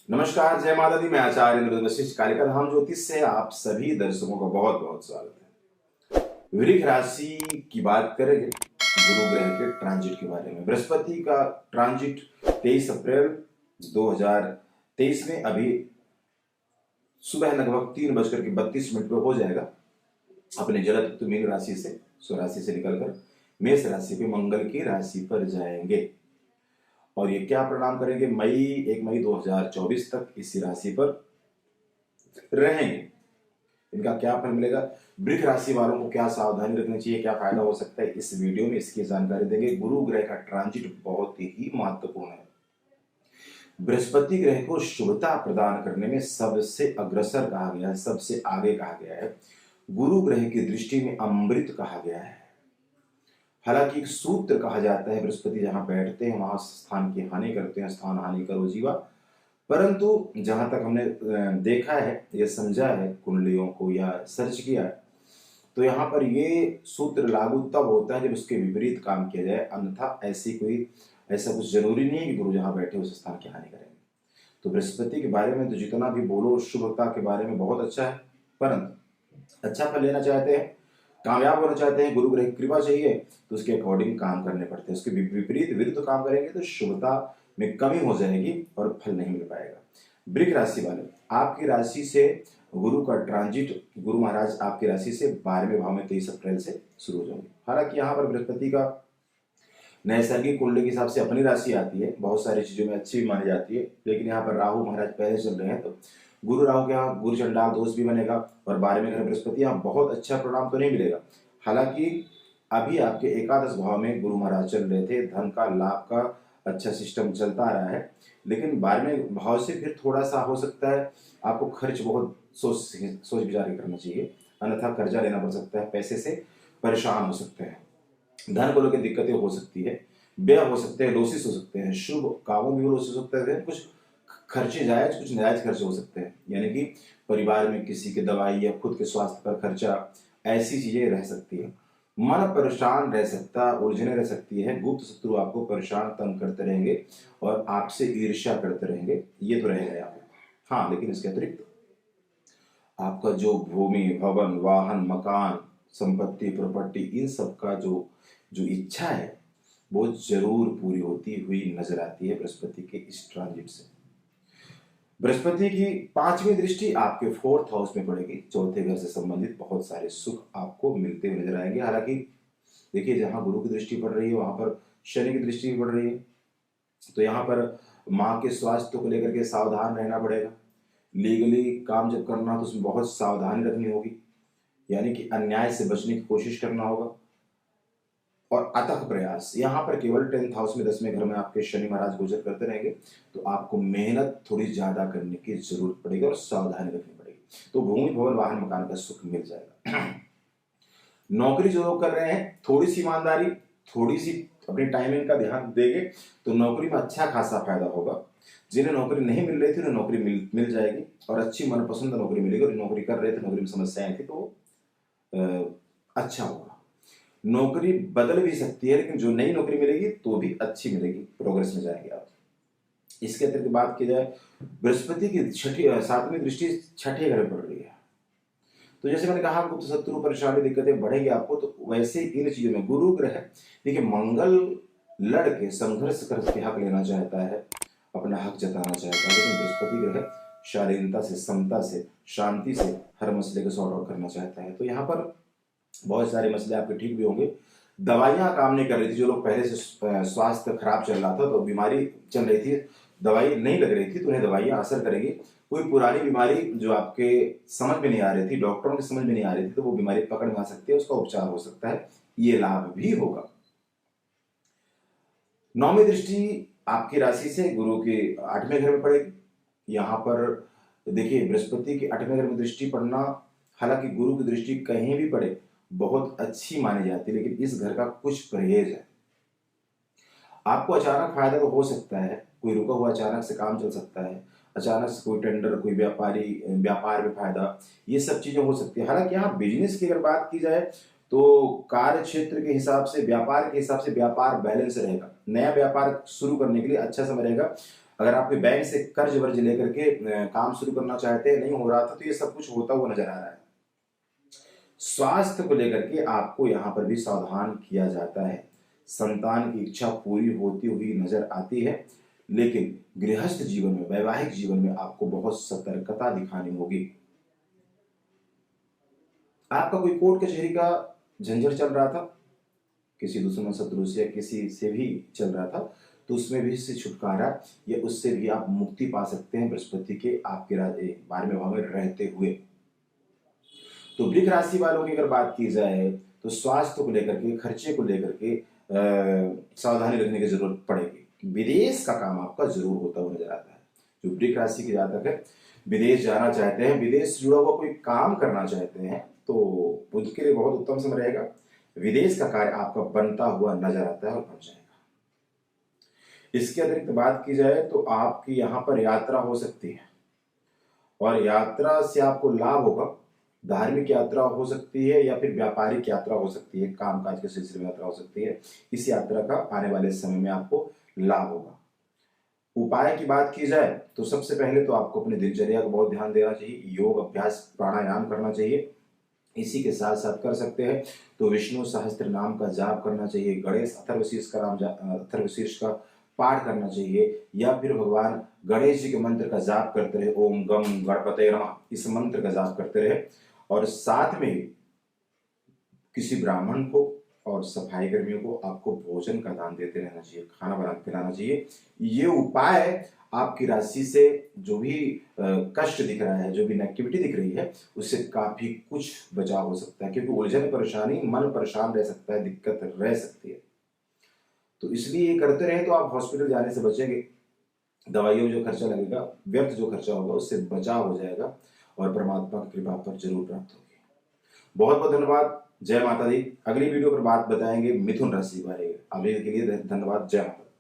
नमस्कार, जय माता दी। मैं आचार्य इंद्र वशिष्ठ कालिका धाम ज्योतिष से आप सभी दर्शकों का बहुत बहुत स्वागत है। वृश्चिक राशि की बात करेंगे गुरु ग्रह के ट्रांजिट के बारे में। बृहस्पति का ट्रांजिट 23 अप्रैल 2023 में अभी सुबह लगभग 3:32 पे हो जाएगा। अपने जलतत्व मीन राशि से स्वराशि से निकलकर मेष राशि पे मंगल की राशि पर जाएंगे और ये क्या परिणाम करेंगे? 1 मई 2024 तक इसी राशि पर रहेंगे। इनका क्या फल मिलेगा? वृश्चिक राशि वालों को क्या सावधानी रखनी चाहिए, क्या फायदा हो सकता है, इस वीडियो में इसकी जानकारी देंगे। गुरु ग्रह का ट्रांजिट बहुत ही महत्वपूर्ण है। बृहस्पति ग्रह को शुभता प्रदान करने में सबसे अग्रसर कहा गया है, सबसे आगे कहा गया है। गुरु ग्रह की दृष्टि में अमृत कहा गया है। हालांकि एक सूत्र कहा जाता है, बृहस्पति जहां बैठते हैं वहां स्थान की हानि करते हैं, स्थान हानि करो जीवा। परंतु जहां तक हमने देखा है या समझा है कुंडलियों को या सर्च किया है, तो यहाँ पर ये सूत्र लागू तब होता है जब उसके विपरीत काम किया जाए। अन्यथा ऐसा कुछ जरूरी नहीं है कि गुरु जहां बैठे उस स्थान की हानि करेंगे। तो बृहस्पति के बारे में तो जितना भी बोलो शुभता के बारे में बहुत अच्छा है, परंतु अच्छा फल लेना चाहते हैं, कामयाब होना चाहते हैं, गुरु ग्रह की कृपा चाहिए, तो उसके अकॉर्डिंग काम करने पड़ते हैं। उसके विपरीत विरुद्ध काम करेंगे तो शुभता में कमी हो जाएगी और फल नहीं मिल पाएगा। वृश्चिक राशि वाले, आपकी राशि से गुरु का ट्रांजिट, गुरु महाराज आपकी राशि से 12वें भाव में 23 अप्रैल से शुरू हो जाएंगे। हालांकि यहाँ पर बृहस्पति का नैसर्गिक कुंडली के हिसाब से अपनी राशि आती है, बहुत सारी चीजों में अच्छी भी मानी जाती है, लेकिन यहाँ पर राहु महाराज पहले चल रहे हैं, तो गुरु राहु के यहाँ गुरु चंडाल दोष भी बनेगा और 12वें घर बृहस्पति, यहाँ बहुत अच्छा परिणाम तो नहीं मिलेगा। हालांकि अभी आपके एकादश भाव में गुरु महाराज चल रहे थे, धन का लाभ का अच्छा सिस्टम चलता आ रहा है, लेकिन 12वें भाव से फिर थोड़ा सा हो सकता है आपको खर्च बहुत सोच विचार के करना चाहिए, अन्यथा कर्जा लेना पड़ सकता है, पैसे से परेशान हो सकते हैं, धन को लेकर दिक्कतें हो सकती है, व्यय हो सकते हैं, लॉसेस हो सकते हैं, शुभ कामों में भी लॉसेस हो सकते हैं, कुछ खर्चे जायज कुछ नाजायज खर्चे हो सकते हैं, यानी कि परिवार में किसी के दवाई या खुद के स्वास्थ्य पर खर्चा, ऐसी चीजें रह सकती है। मन परेशान रह सकता, उलझने रह सकती है, गुप्त शत्रु आपको परेशान तंग करते रहेंगे और आपसे ईर्ष्या करते रहेंगे, ये तो रहेगा यहाँ पे। हाँ, लेकिन इसके अतिरिक्त आपका जो भूमि, भवन, वाहन, मकान, संपत्ति, प्रॉपर्टी, इन सब का जो जो इच्छा है वो जरूर पूरी होती हुई नजर आती है बृहस्पति के इस ट्रांजिट से। बृहस्पति की 5वीं दृष्टि आपके 4th हाउस में पड़ेगी, चौथे घर से संबंधित बहुत सारे सुख आपको मिलते हुए नजर आएंगे। हालांकि देखिए, जहां गुरु की दृष्टि पड़ रही है वहां पर शनि की दृष्टि भी पड़ रही है, तो यहाँ पर माँ के स्वास्थ्य को लेकर के सावधान रहना पड़ेगा। लीगली काम जब करना तो उसमें बहुत सावधानी रखनी होगी, यानी कि अन्याय से बचने की कोशिश करना होगा और अथक प्रयास। यहाँ पर केवल 10th हाउस में 10वें घर में आपके शनि महाराज गोचर करते रहेंगे, तो आपको मेहनत थोड़ी ज्यादा करने की जरूरत पड़ेगी और सावधानी रखनी पड़ेगी, तो भूमि, भवन, वाहन, मकान का सुख मिल जाएगा। नौकरी जो लोग कर रहे हैं, थोड़ी सी ईमानदारी, थोड़ी सी अपनी टाइमिंग का ध्यान देंगे तो नौकरी में अच्छा खासा फायदा होगा। जिन्हें नौकरी नहीं मिल रही थी उन्हें नौकरी मिल जाएगी और अच्छी मनपसंद नौकरी मिलेगी, और नौकरी कर रहे थे, नौकरी में समस्याएं थी, तो अच्छा होगा। नौकरी बदल भी सकती है, लेकिन जो नई नौकरी मिलेगी तो भी अच्छी मिलेगी, प्रोग्रेस में जाएंगे आप। इसके अतिरिक्त बात की जाए, बृहस्पति की 7वीं दृष्टि 6ठे घर में पड़ रही है, तो जैसे मैंने कहा गुप्त शत्रु, परेशानी, दिक्कतें बढ़ेगी आपको, तो वैसे इन चीजों में गुरु ग्रह, देखिए, मंगल लड़के संघर्ष करके हक लेना चाहता है, अपना हक जताना चाहता है, लेकिन बृहस्पति ग्रह शालीनता से, समता से, शांति से हर मसले को सॉर्ट आउट करना चाहता है। तो यहाँ पर बहुत सारे मसले आपके ठीक भी होंगे। दवाइयां काम नहीं कर रही थी, जो लोग पहले से स्वास्थ्य खराब चल रहा था, तो बीमारी चल रही थी, दवाई नहीं लग रही थी, तो उन्हें दवाइयां असर करेगी। कोई पुरानी बीमारी जो आपके समझ में नहीं आ रही थी, डॉक्टरों के समझ में नहीं आ रही थी, तो वो बीमारी पकड़ में आ सकती है, उसका उपचार हो सकता है, ये लाभ भी होगा। 9वीं दृष्टि आपकी राशि से गुरु के 8वें घर में पड़ेगी। यहाँ पर देखिए, बृहस्पति के 8वें घर में दृष्टि पड़ना, हालांकि गुरु की दृष्टि कहीं भी पड़े बहुत अच्छी मानी जाती है, लेकिन इस घर का कुछ परहेज है। आपको अचानक फायदा तो हो सकता है, कोई रुका हुआ अचानक से काम चल सकता है, अचानक से कोई टेंडर, कोई व्यापार में फायदा, ये सब चीजें हो सकती है। हालांकि यहाँ बिजनेस की अगर बात की जाए तो कार्य क्षेत्र के हिसाब से, व्यापार के हिसाब से व्यापार बैलेंस रहेगा। नया व्यापार शुरू करने के लिए अच्छा समय रहेगा। अगर आप कोई बैंक से कर्ज वर्ज लेकर के काम शुरू करना चाहते हैं, नहीं हो रहा था, तो ये सब कुछ होता हुआ नजर आ रहा है। स्वास्थ्य को लेकर के आपको यहाँ पर भी सावधान किया जाता है। संतान की इच्छा पूरी होती हुई नजर आती है, लेकिन गृहस्थ जीवन में, वैवाहिक जीवन में आपको बहुत सतर्कता दिखानी होगी। आपका कोई कोर्ट कचहरी का झंझट चल रहा था, किसी दुश्मन शत्रु से या किसी से भी चल रहा था, तो उसमें भी से छुटकारा या उससे भी आप मुक्ति पा सकते हैं बृहस्पति के आपके 12वें भाव में रहते हुए। तो वृश्चिक राशि वालों की अगर बात की जाए तो स्वास्थ्य को लेकर के, खर्चे को लेकर के सावधानी रखने की जरूरत पड़ेगी। विदेश का काम आपका जरूर होता हुआ नजर आता है। जो वृश्चिक राशि के जातक है, विदेश जाना चाहते हैं, विदेश से जुड़ा हुआ कोई काम करना चाहते हैं, तो उनके लिए बहुत उत्तम समय रहेगा। विदेश का कार्य आपका बनता हुआ नजर आता है और बन जाएगा। इसके अतिरिक्त बात की जाए तो आपकी यहाँ पर यात्रा हो सकती है, और यात्रा से आपको लाभ होगा। धार्मिक यात्रा हो सकती है या फिर व्यापारिक यात्रा हो सकती है, कामकाज के सिलसिले में यात्रा हो सकती है। इस यात्रा का आने वाले समय में आपको लाभ होगा। उपाय की बात की जाए तो सबसे पहले तो आपको अपनी दिनचर्या को बहुत ध्यान देना चाहिए। योग अभ्यास प्राणायाम करना चाहिए। इसी के साथ साथ कर सकते हैं तो विष्णु सहस्त्र नाम का जाप करना चाहिए, गणेश अथर्वशीर्ष का पाठ करना चाहिए, या फिर भगवान गणेश जी के मंत्र का जाप करते रहे, ओम गम गणपते नमः, इस मंत्र का जाप करते रहे। और साथ में किसी ब्राह्मण को और सफाई कर्मियों को आपको भोजन का दान देते रहना चाहिए, खाना बना के खिलाना चाहिए। ये उपाय आपकी राशि से जो भी कष्ट दिख रहा है, जो भी नेगेटिविटी दिख रही है, उससे काफी कुछ बचाव हो सकता है। क्योंकि उलझन परेशानी, मन परेशान रह सकता है, दिक्कत रह सकती है। तो इसलिए ये करते रहे तो आप हॉस्पिटल जाने से बचेंगे। दवाइयों में जो खर्चा लगेगा, व्यर्थ जो खर्चा होगा, उससे बचाव हो जाएगा और परमात्मा की कृपा पर जरूर प्राप्त होगी। बहुत बहुत धन्यवाद। जय माता दी। अगली वीडियो पर बात बताएंगे मिथुन राशि के बारे में। अभी के लिए धन्यवाद। जय माता दी।